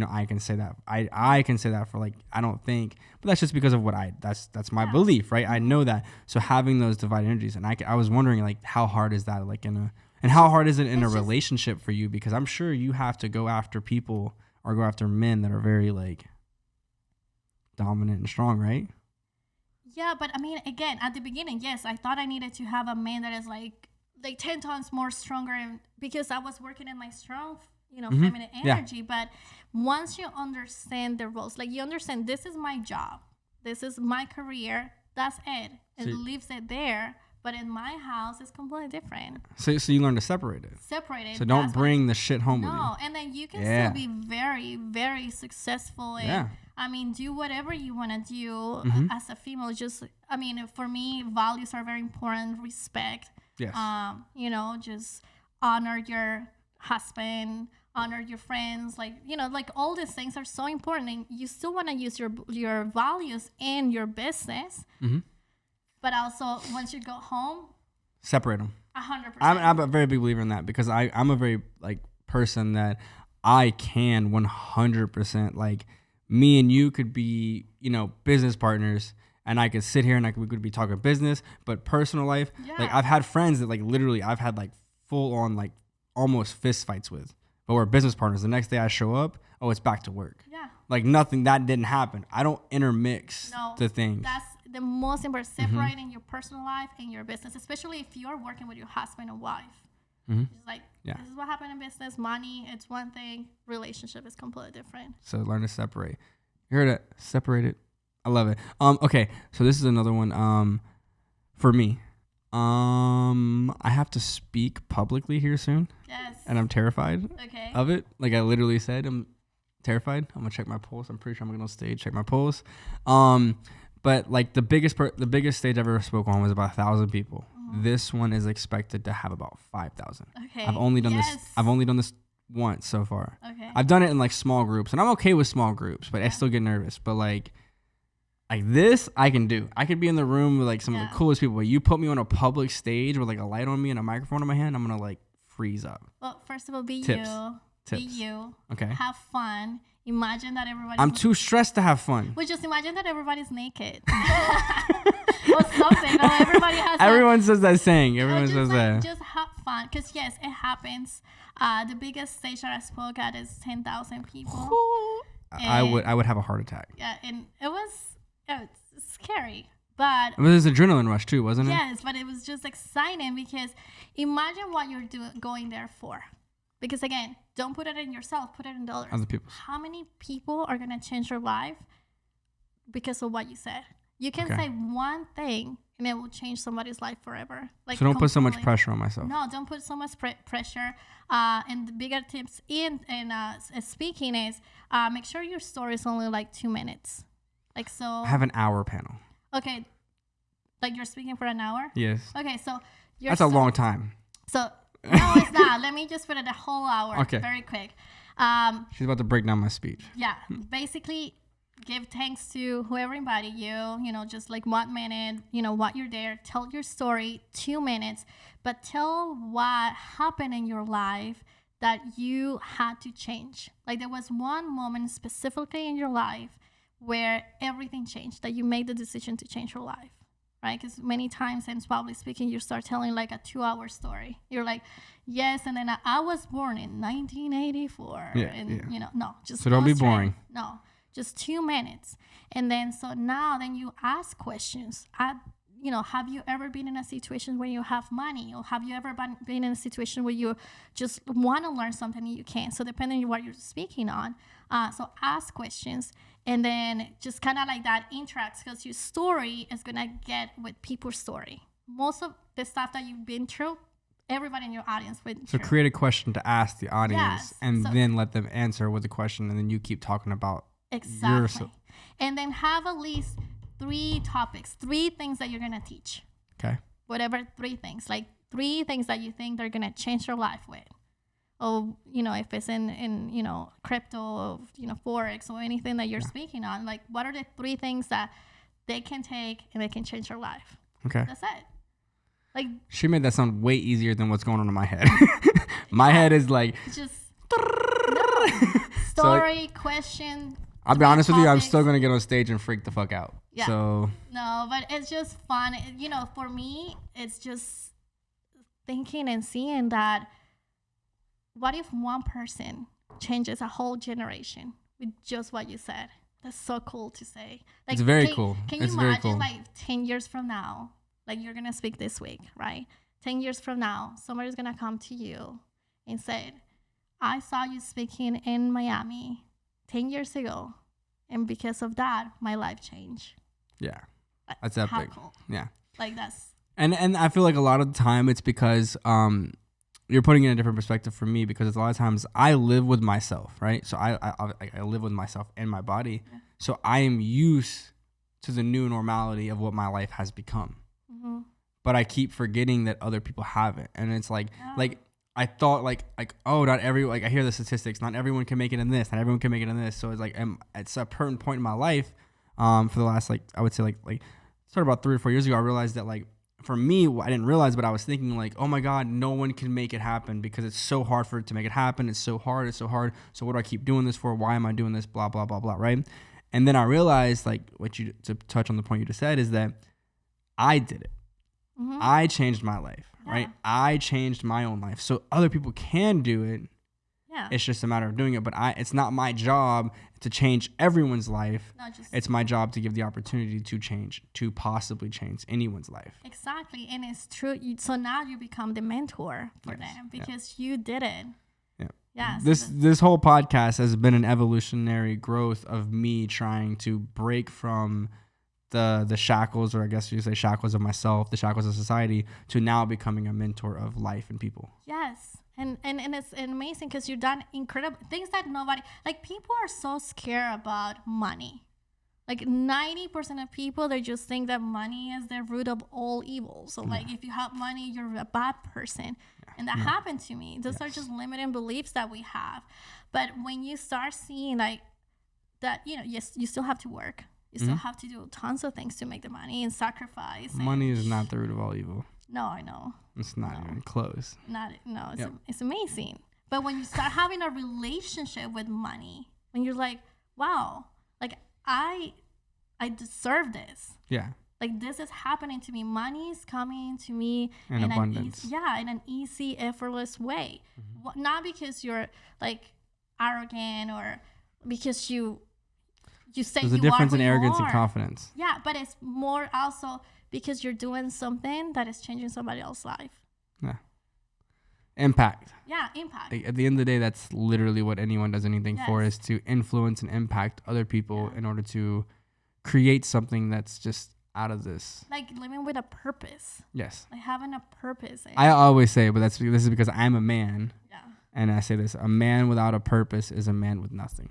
I can say that. I can say that for like, I don't think, but that's just because of what that's my belief, right? I know that. So having those divided energies, and I was wondering like, how hard is that like and how hard is it in a relationship for you? Because I'm sure you have to go after people or go after men that are very like dominant and strong, right?
Yeah, but I mean, again, at the beginning, yes, I thought I needed to have a man that is like 10 times more stronger, because I was working in my strong, feminine energy. But once you understand the roles, like you understand, this is my job, this is my career, that's it. It leaves it there. But in my house, it's completely different.
So you learn to separate it. So don't bring the shit home with you. No,
and then you can still be very, very successful. And, I mean, do whatever you want to do as a female. Just, I mean, for me, values are very important. Respect. Yes. Just honor your husband, honor your friends. Like, like all these things are so important. And you still want to use your values in your business. Mm-hmm. But also, once you go home,
separate them.
100%.
I'm a very big believer in that because I'm a very like person that I can 100% like me and you could be business partners and I could sit here and we could be talking business, but personal life, like I've had friends that like literally I've had like full on like almost fist fights with, but we're business partners. The next day I show up, it's back to work. Yeah. Like nothing that didn't happen. I don't intermix the things.
That's the most important, separating your personal life and your business, especially if you're working with your husband or wife. Mm-hmm. It's like, this is what happened in business. Money, it's one thing. Relationship is completely different.
So learn to separate. You heard it. Separate it. I love it. Okay, so this is another one. For me, I have to speak publicly here soon. Yes. And I'm terrified of it. Like I literally said, I'm terrified. I'm gonna check my pulse. I'm pretty sure I'm gonna go on stage, check my pulse. But like the biggest stage I ever spoke on was about 1,000 people. Mm-hmm. This one is expected to have about 5,000. Okay. I've only done this once so far. Okay. I've done it in like small groups, and I'm okay with small groups, but I still get nervous. But like this, I can do. I could be in the room with like some of the coolest people. But you put me on a public stage with like a light on me and a microphone in my hand, I'm gonna like freeze up.
Well, first of all, be you. Be you. Okay. Have fun. Imagine that everybody.
I'm too stressed to have fun.
Well, just imagine that everybody's naked. Or something. No, everybody has.
Everyone says that saying. Everyone says that.
Just have fun, because yes, it happens. The biggest stage that I spoke at is 10,000 people.
I would have a heart attack.
Yeah, and it was scary, but
it was an adrenaline rush too, wasn't it?
Yes, but it was just exciting because imagine what you're going there for. Because again, don't put it in yourself, put it in others.
Other people.
How many people are going to change your life because of what you said? You can say one thing and it will change somebody's life forever. Like,
so don't put so much pressure on myself.
No, don't put so much pressure. And the bigger tips in speaking is make sure your story is only like 2 minutes. Like so.
I have an hour panel.
Okay. Like you're speaking for an hour?
Yes.
Okay, so
that's a long time.
So no, it's not. Let me just put it a whole hour. Okay. Very quick.
She's about to break down my speech.
Yeah. Basically, give thanks to whoever invited you. Just like 1 minute, what you're there. Tell your story, 2 minutes. But tell what happened in your life that you had to change. Like there was one moment specifically in your life where everything changed, that you made the decision to change your life. Right? Because many times, and probably speaking, you start telling like a 2-hour story. You're like, yes, and then I was born in 1984. No, just
so don't be boring.
No, just 2 minutes. And then so now then you ask questions. You know, have you ever been in a situation where you have money, or have you ever been in a situation where you just want to learn something and you can't? So depending on what you're speaking on, so ask questions, and then just kind of like that interacts, because your story is gonna get with people's story. Most of the stuff that you've been through, everybody in your audience went through.
So create a question to ask the audience,
Yes.
and
So-
then let them answer with the question, and then you keep talking about
Exactly. And then have at least 3 topics, 3 things that you're gonna teach.
Okay.
Whatever 3 things, like 3 things that you think they're gonna change your life with. Or, you know, if it's in you know, crypto, or, you know, Forex, or anything that you're speaking on, like what are the 3 things that they can take and they can change your life?
Okay.
That's it. Like,
She made that sound way easier than what's going on in my head. My head is like,
just no. Story, question.
I'll be
3
honest with you, I'm
topics.
still going to get on stage and freak the fuck out.
Yeah.
So,
No, but it's just fun. You know, for me, it's just thinking and seeing that what if one person changes a whole generation with just what you said? That's so cool to say. Like,
It's very cool.
Can
It's
you
very
imagine,
cool.
like, 10 years from now, like you're going to speak this week, right? 10 years from now, somebody's going to come to you and say, I saw you speaking in Miami 10 years ago, and because of that, my life changed.
yeah,
Like,
that's
how
epic.
cool.
Yeah.
Like, that's
And I feel like a lot of the time it's because you're putting it in a different perspective for me, because a lot of times I live with myself, right? So I live with myself and my body.
Yeah.
So I am used to the new normality of what my life has become.
mm-hmm.
But I keep forgetting that other people haven't. And it's like,
Yeah.
like I thought like, oh, not like I hear the statistics, not everyone can make it in this, not everyone can make it in this. So it's like, it's a certain point in my life, for the last, like, I would say like started about 3 or 4 years ago, I realized that, like, for me, I didn't realize, but I was thinking like, oh my God, no one can make it happen because it's so hard for it to make it happen. It's so hard. So what do I keep doing this for? Why am I doing this? Blah, blah, blah, blah. Right. And then I realized, like, to touch on the point you just said, is that I did it.
Mm-hmm.
I changed my life, right?
Yeah.
I changed my own life. So other people can do it.
Yeah.
It's just a matter of doing it. But it's not my job to change everyone's life.
Not just
It's my job to give the opportunity to possibly change anyone's life.
exactly, and it's true. So now you become the mentor for
Yes.
them because you did it.
Yeah.
Yeah. so
This whole podcast has been an evolutionary growth of me trying to break from the shackles, or I guess you say shackles of myself, the shackles of society, to now becoming a mentor of life and people.
yes, and it's amazing because you've done incredible things that nobody, like, people are so scared about money. Like 90% of people, they just think that money is the root of all evil. So like, if you have money, you're a bad person. And that happened to me. Those are just limiting beliefs that we have. But when you start seeing like that, you know, yes, you still have to work. You still have to do tons of things to make the money and sacrifice. and-
Money is not the root of all evil.
No, I know.
It's not even close.
It's amazing. But when you start having a relationship with money, when you're like, wow, like I deserve this.
Yeah.
Like, this is happening to me. Money is coming to me
In abundance.
in an easy, effortless way. Not because you're like arrogant or because you say
There's a
you
difference
are
in
who you
arrogance and
are.
confidence.
Yeah, but it's more also because you're doing something that is changing somebody else's life.
Yeah. Impact.
Yeah, impact.
Like, at the end of the day, that's literally what anyone does anything for,
Yes.
is to influence and impact other people in order to create something that's just out of this.
Like living with a purpose.
Yes.
Like having a purpose.
I always say, but this is because I'm a man,
yeah.
and I say this: a man without a purpose is a man with nothing,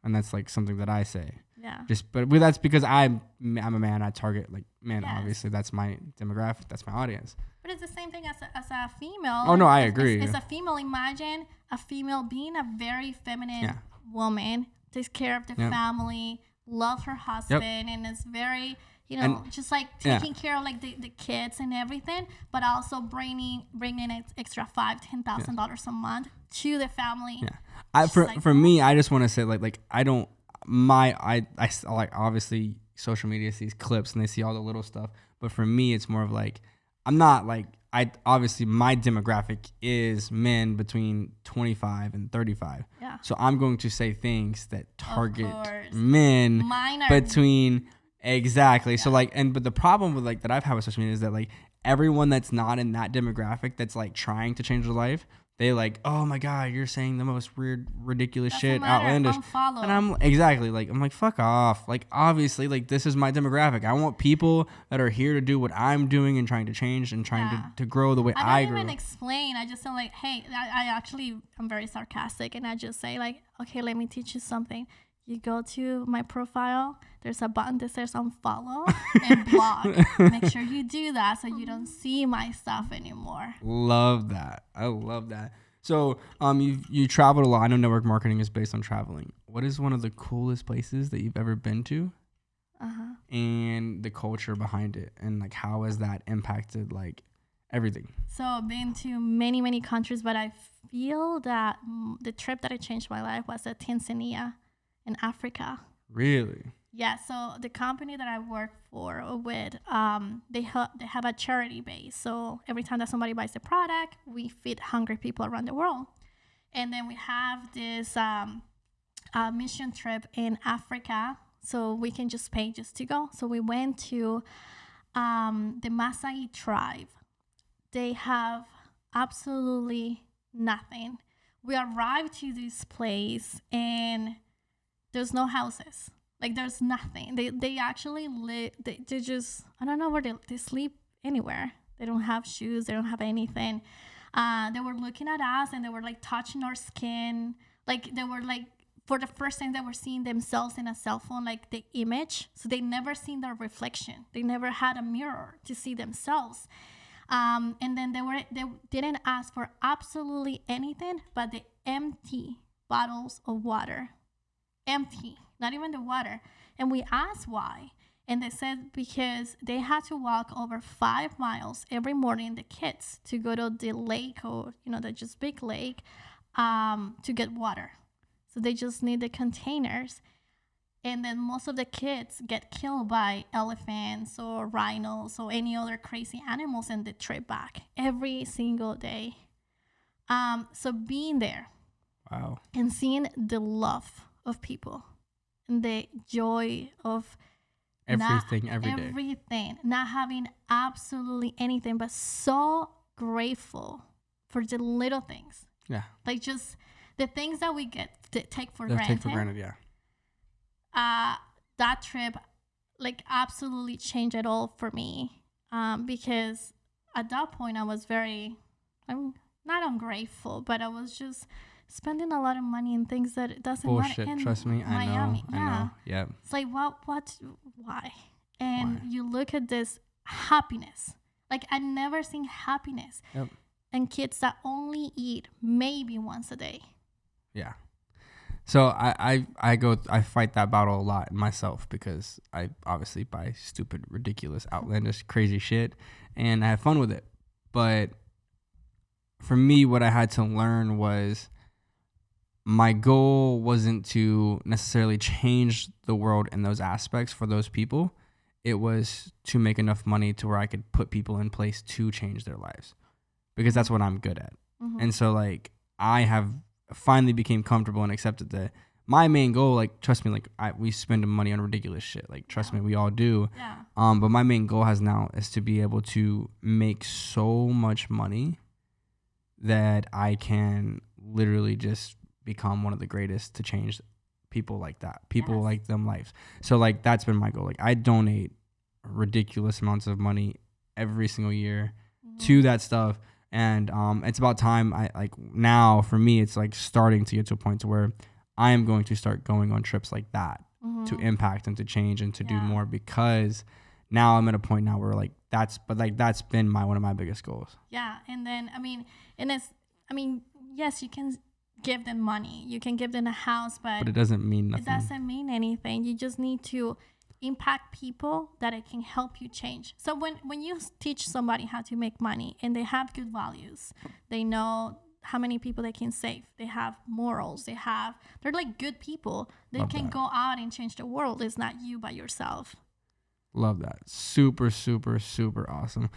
and that's like something that I say.
Yeah.
But that's because I'm a man. I target like men.
Yes.
Obviously, that's my demographic. That's my audience.
But it's the same thing as a female.
Oh, no, I
It's-
agree.
It's a female. Imagine a female being a very feminine
Yeah.
woman, takes care of the
Yep.
family, loves her husband, and is very, you know,
And-
just like
yeah.
taking care of like the kids and everything, but also bringing an extra $5,000-$10,000 a month to the family.
Yeah. For me, I just want to say like I don't I like, obviously social media sees clips and they see all the little stuff, but for me it's more of like I'm not like I obviously my demographic is men between 25 and 35.
Yeah.
So I'm going to say things that target
course.
men
Mine are
between exactly. So like, but the problem with like that I've had with social media is that like everyone that's not in that demographic that's like trying to change their life, they like, oh my God, you're saying the most weird, ridiculous shit, outlandish.
Unfollow.
And I'm exactly like, I'm like, fuck off. Like, obviously, like, this is my demographic. I want people that are here to do what I'm doing and trying to change and trying to grow the way I
don't
grow.
even explain. I just am like, hey, I'm very sarcastic, and I just say like, okay, let me teach you something. You go to my profile, there's a button that says unfollow and block. Make sure you do that so you don't see my stuff anymore.
Love that. I love that. So you traveled a lot. I know network marketing is based on traveling. What is one of the coolest places that you've ever been to? And the culture behind it, and like how has that impacted like everything?
So I've been to many, many countries, but I feel that the trip that changed my life was at Tanzania in Africa.
Really?
Yeah. So the company that I work with, they have a charity base. So every time that somebody buys a product, we feed hungry people around the world. And then we have this mission trip in Africa, so we can just pay just to go. So we went to the Maasai tribe. They have absolutely nothing. We arrived to this place and there's no houses. Like, there's nothing. They actually live. They just, I don't know where they sleep anywhere. They don't have shoes. They don't have anything. They were looking at us and they were like touching our skin. Like, they were like, for the first time, they were seeing themselves in a cell phone, like the image. So they never seen their reflection. They never had a mirror to see themselves. And then they didn't ask for absolutely anything but the empty bottles of water. Empty, not even the water. And we asked why. And they said because they had to walk over 5 miles every morning, the kids, to go to the lake, or, the just big lake, to get water. So they just need the containers. And then most of the kids get killed by elephants or rhinos or any other crazy animals in the trip back every single day. So being there,
wow,
and seeing the love of people and the joy of
everything,
not having absolutely anything, but so grateful for the little things.
Yeah,
like just the things that we take for
granted. Yeah.
That trip like absolutely changed it all for me, because at that point I'm not ungrateful, but I was just spending a lot of money in things that it doesn't
bullshit.
matter.
Trust me,
Miami.
I know. Yeah.
It's like why? And you look at this happiness. Like, I never seen happiness.
Yep.
And kids that only eat maybe once a day.
Yeah. So I fight that battle a lot myself, because I obviously buy stupid, ridiculous, outlandish, crazy shit, and I have fun with it. But for me, what I had to learn was my goal wasn't to necessarily change the world in those aspects for those people. It was to make enough money to where I could put people in place to change their lives, because that's what I'm good at. Mm-hmm. And so like I have finally became comfortable and accepted that my main goal, like, trust me, like we spend money on ridiculous shit. Like, trust me, we all do.
Yeah.
But my main goal is to be able to make so much money that I can literally just become one of the greatest to change people like that. People like them lives. So like that's been my goal. Like, I donate ridiculous amounts of money every single year to that stuff. And it's about time. I like now for me, it's like starting to get to a point to where I am going to start going on trips like that to impact and to change and to do more, because now I'm at a point now where like that's been one of my biggest goals.
Yeah. And then yes, you can give them money, you can give them a house, but
it doesn't mean nothing.
It doesn't mean anything. You just need to impact people that it can help you change. So when you teach somebody how to make money and they have good values, they know how many people they can save, they have morals, they're like good people, they can go out and change the world. It's not you by yourself.
Love that. Super, super, super awesome.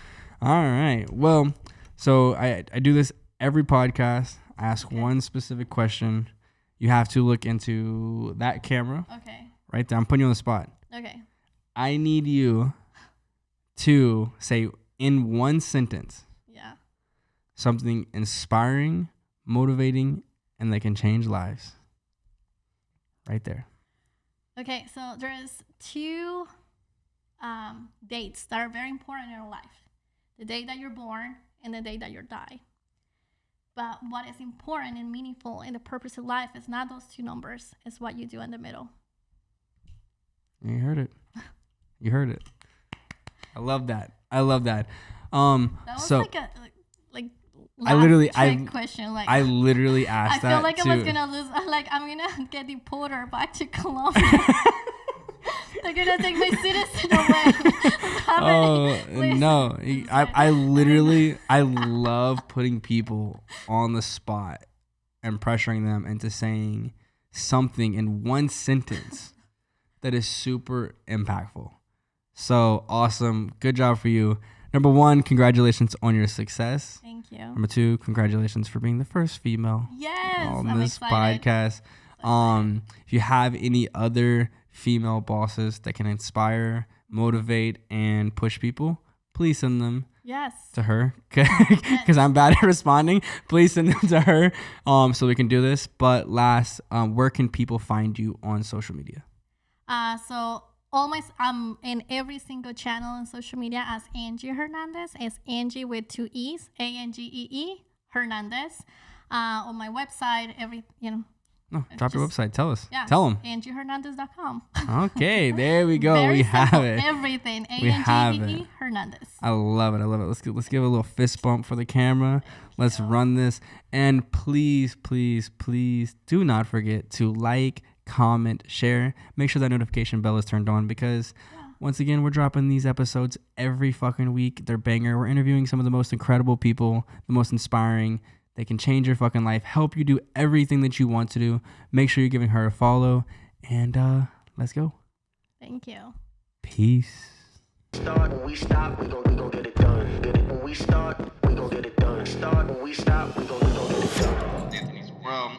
All right. Well, so I do this every podcast. I ask one specific question. You have to look into that camera.
Okay.
Right there. I'm putting you on the spot.
Okay.
I need you to say in one sentence something inspiring, motivating, and that can change lives. Right there.
Okay, so there's two dates that are very important in your life. The day that you're born and the day that you die. But what is important and meaningful in the purpose of life is not those two numbers. It's what you do in the middle.
You heard it. You heard it. I love that. I love that.
That was
so
like a
I literally
question. Like
I literally asked that.
I feel like
too.
I was gonna lose. Like I'm gonna get deported back to Colombia. They're gonna take my citizen away.
No! I literally I love putting people on the spot and pressuring them into saying something in one sentence that is super impactful. So awesome! Good job for you. Number 1, congratulations on your success.
Thank you.
Number 2, congratulations for being the first female on this podcast. If you have any other female bosses that can inspire, motivate, and push people, please send them to her because I'm bad at responding. Please send them to her so we can do this. But last, where can people find you on social media?
So I'm in every single channel on social media as Angee Hernandez. It's Angee with 2 E's, Angee Hernandez. On my website,
No, drop your website. Tell us.
Yeah,
Tell them.
AngeeHernandez.com.
Okay, there we go.
Very
we
simple,
have it.
Everything.
We have it.
Hernandez.
I love it. I love it. Let's give a little fist bump for the camera. Let's run this. And please, please, please do not forget to like, comment, share. Make sure that notification bell is turned on because once again, we're dropping these episodes every fucking week. They're banger. We're interviewing some of the most incredible people, the most inspiring. They can change your fucking life, help you do everything that you want to do. Make sure you're giving her a follow. And let's go.
Thank you.
Peace.
Start when we stop, we gon' get it done. Get it when we start, we gon' get it done. Start when we stop, we gon' get it done.
Anthony's World.